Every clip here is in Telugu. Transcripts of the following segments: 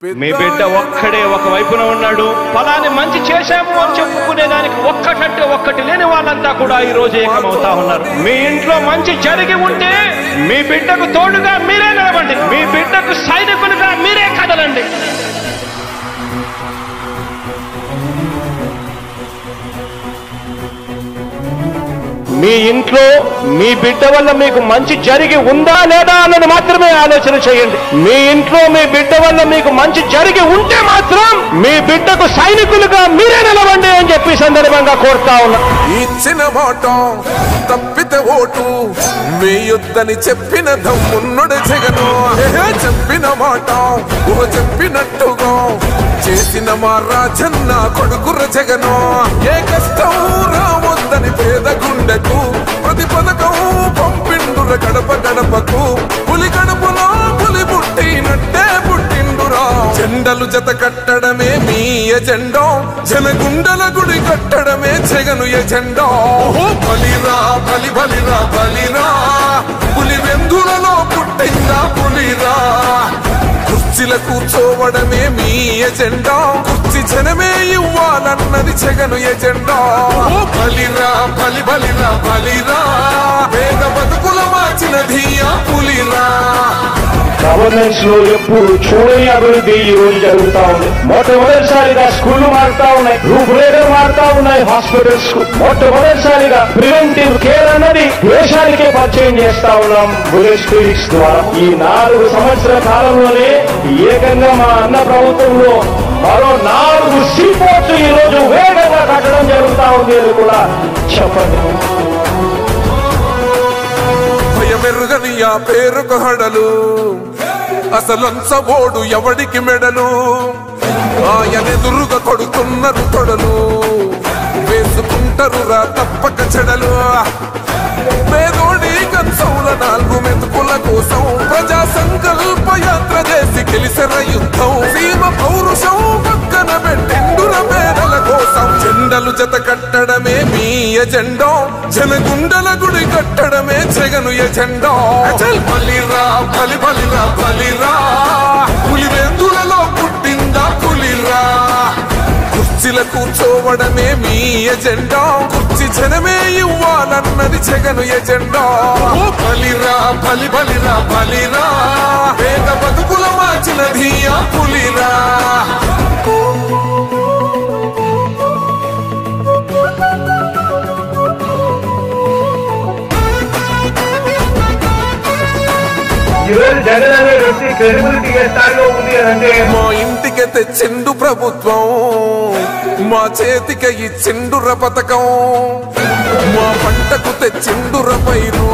మీ బిడ్డ ఒక్కడే ఒక వైపున ఉన్నాడు. ఫలాన్ని మంచి చేశాము అని చెప్పుకునేదానికి ఒక్కటంటే ఒక్కటి లేని వాళ్ళంతా కూడా ఈ రోజు ఏకమవుతా ఉన్నారు. మీ ఇంట్లో మంచి జరిగి ఉంటే మీ బిడ్డకు తోడుగా మీరే నిలబండి. మీ బిడ్డకు సైనికులుగా మీరే కదలండి. మీ ఇంట్లో మీ బిడ్డ వల్ల మీకు మంచి జరిగి ఉందా లేదా అన్నది మాత్రమే ఆలోచన చేయండి. మీ ఇంట్లో మీ బిడ్డ వల్ల మీకు మంచి జరిగి ఉంటే మాత్రం మీ బిడ్డకు సైనికులుగా మీరే నిలవండి అని చెప్పి సందర్భంగా కోరుతా ఉన్నా. ఇచ్చిన మాట తప్పితే ఓటు వేయొద్దని చెప్పిన దమ్మున్నడు జగను. చెప్పిన మాట చెప్పినట్టుగా చేసిన మా రాజన్న కొడుకుర జగను. ఏ కష్టం రావద్దని పేద గుండెకు ప్రతి పథకం పంపిండుర గడప గడపకు. పులి గడపలో పులి పుట్టినట్టే పుట్టిండురా. జెండలు జత కట్టడమే మీ ఎజెండా, జనగుండల గుడి కట్టడమే జగను ఎజెండా. బలిరా బలి బలిరా బలిరా, పులి వెందులలో పుట్టిందా పులిరా. కుర్చీల కూర్చోవడమే మీ ఎజెండా, కుర్చీ జనమే ఇవ్వాలన్నది జగను ఎజెండా. బలిరా బలి బలిరా బలిరా, పేద బతుకుల మార్చినది ఆ పులిరా. గవర్నెన్స్ లో ఎప్పుడు చూడని అభివృద్ధి ఈ రోజు జరుగుతా ఉంది. మొట్టమొదటిసారిగా స్కూళ్లు మారుతా ఉన్నాయి, రూపురేఖలు మారుతా ఉన్నాయి. హాస్పిటల్స్ కు మొట్టమొదటిసారిగా ప్రివెంటివ్ కేర్ అన్నది దేశానికే పరిచయం చేస్తా ఉన్నాం బుల్లెట్ క్లినిక్స్ ద్వారా. ఈ 4 సంవత్సరాల కాలంలోనే ఏకంగా మా అన్న ప్రభుత్వంలో మరో 4 సీపోర్ట్స్ ఈ రోజు వేగంగా కట్టడం జరుగుతా ఉంది అని కూడా చెప్పండి. భయమెరుగని ఆ పేరుకు హడలు, అసలంచబోడు ఎవడికి మెడలు. ఆయనెదురుగా కొడుతున్నారు తొడలు, వేసుకుంటారు రా తప్పక చెడలు. పేదోడి కంచౌల 4 మెతుకుల కోసం ప్రజా సంకల్ప యాత్ర చేసి గెలిసిన యుద్ధం. సీమ పౌరుషం పక్కన పెట్టిండుర పేదల కోసం. జెండలు జత కట్టడమే మీ ఎజెండా, జనగుండల గుడి కట్టడమే జగను ఎజెండా. బలిరా బలి బలిరా బలిరా, పులి వెందులలో పుట్టిందా పులిరా. కుర్చీల కూర్చోవడమే మీ ఎజెండా, కుర్చీ జనమే ఇవ్వాలన్నది జగను ఎజెండా. బలిరా బలి బలిరా బలిరా, పేద బతుకుల మార్చినది ఆ పులిరా. జగన్ అనే వ్యక్తి క్రెడిబిలిటీ ఏ స్థాయిలో ఉంది అంటే మా ఇంటికి తెచ్చిండు ప్రభుత్వం, మా చేతికి ఇచ్చిండుర పథకం. మా పంటకు తెచ్చిండుర పైరు,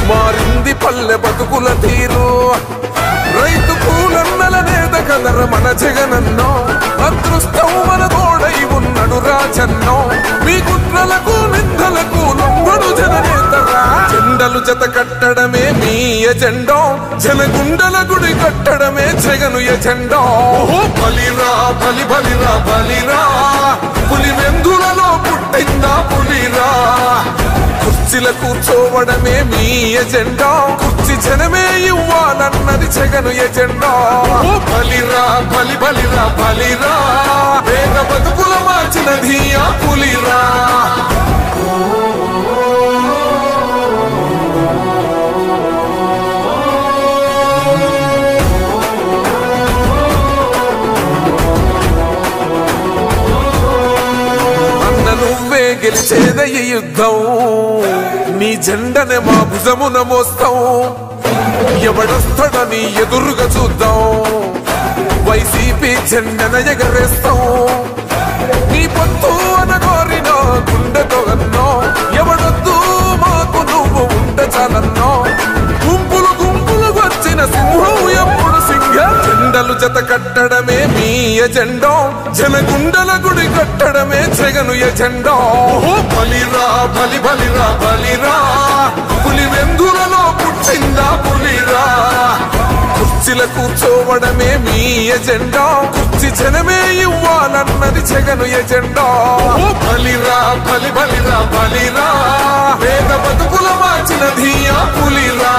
మారింది పల్లె బతుకుల తీరు. రైతు పూలన్నల నేత కదర మన జగనన్నో, అదృష్టం మన తోడై ఉన్నడు రాజన్నో. మీ కుట్రలకు నిందలకు లొంగడు జననేతరా. జెండలు జత కట్టడమే మీ ఎజెండా, జనగుండల గుడి కట్టడమే జగను ఎజెండా. బలిరా బలి బలిరా బలిరా, పులి వెందులలో పుట్టిందా పులిరా. కుర్చీల కూర్చోవడమే మీ ఎజెండా, కుర్చీ జనమే ఇవ్వాలన్నది జగను ఎజెండా. బలిరా బలి బలిరా బలిరా, పేద బతుకుల మార్చినది ఆ పులిరా. నువ్వే గెలిచేద ఈ యుద్ధం, నీ జెండనే మా భుజమున మోస్తాం. ఎవడొస్తాడని ఎదురుగా చూద్దాం, వైసీపీ జెండన ఎగరేస్తాం. నీ పొత్తు అనగోరిన గుండెతో అన్నో, ఎవడొద్దు మాకు నువ్వు ఉంట చాలన్నో. గుంపులు గుంపులు వచ్చిన సింహం ఎప్పుడు సింహం. జెండలు జత కట్టడమే మీ ఎజెండా, జనగుండల గుడి కట్టడమే జగను ఎజెండా. బలిరా బలి బలిరా బలిరా, పులి వెందులలో పుట్టిందా పులిరా. కుర్చీల కూర్చోవడమే మీ ఎజెండా, కుర్చీ జనమే ఇవ్వాలన్నది జగను ఎజెండా. బలిరా బలి బలిరా బలిరా, పేద బతుకుల మార్చినది ఆ పులిరా.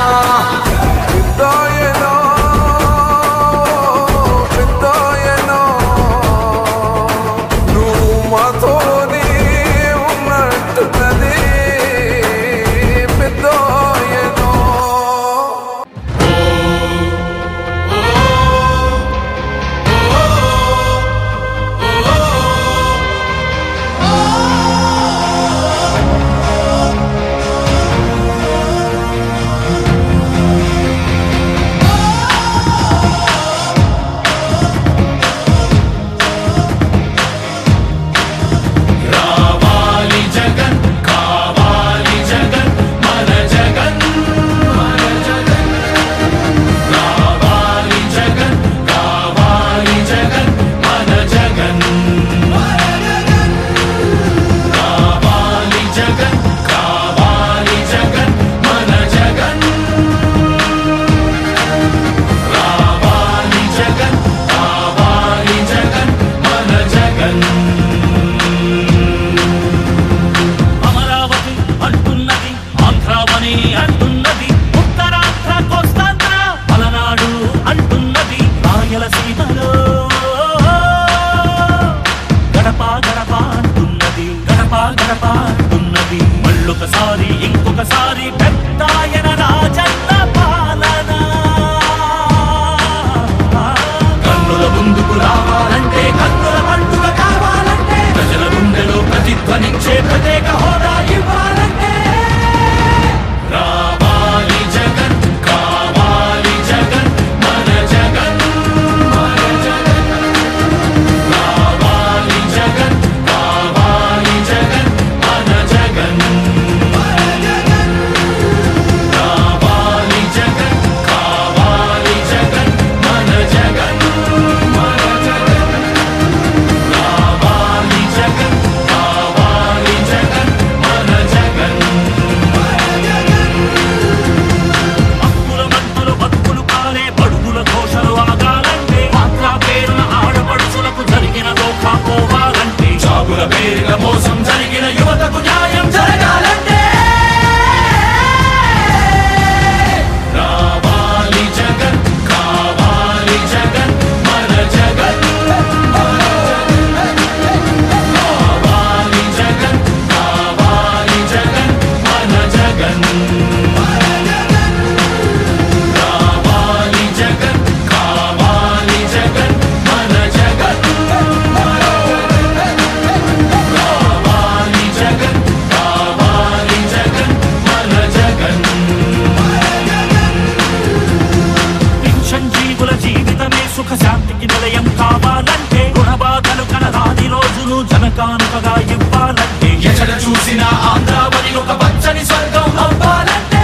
కానుకగా ఇవ్వాలంటే ఎక్కడ చూసిన ఆంధ్రావని ఒక పచ్చని స్వర్గం అవ్వాలంటే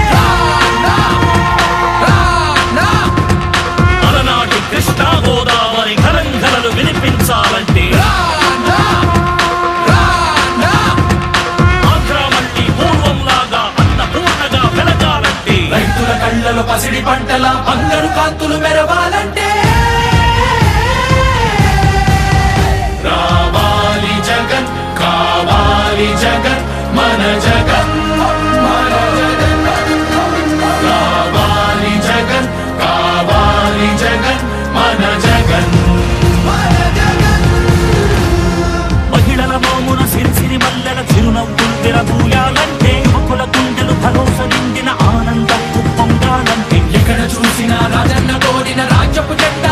అలనాటి కృష్ణా గోదావరి కలంకలలు వినిపించాలంటే ఆంధ్రా మళ్ళీ పూర్వంలాగా అన్నపూర్ణగా వెలగాలంటే రైతుల కళ్ళలో పసిడి పంటల బంగారు కాంతులు మెరవాలంటే రావాలి జగన్ కావాలి జగన్ మన జగన్ మన జగన్ రావాలి జగన్ కావాలి జగన్ మన జగన్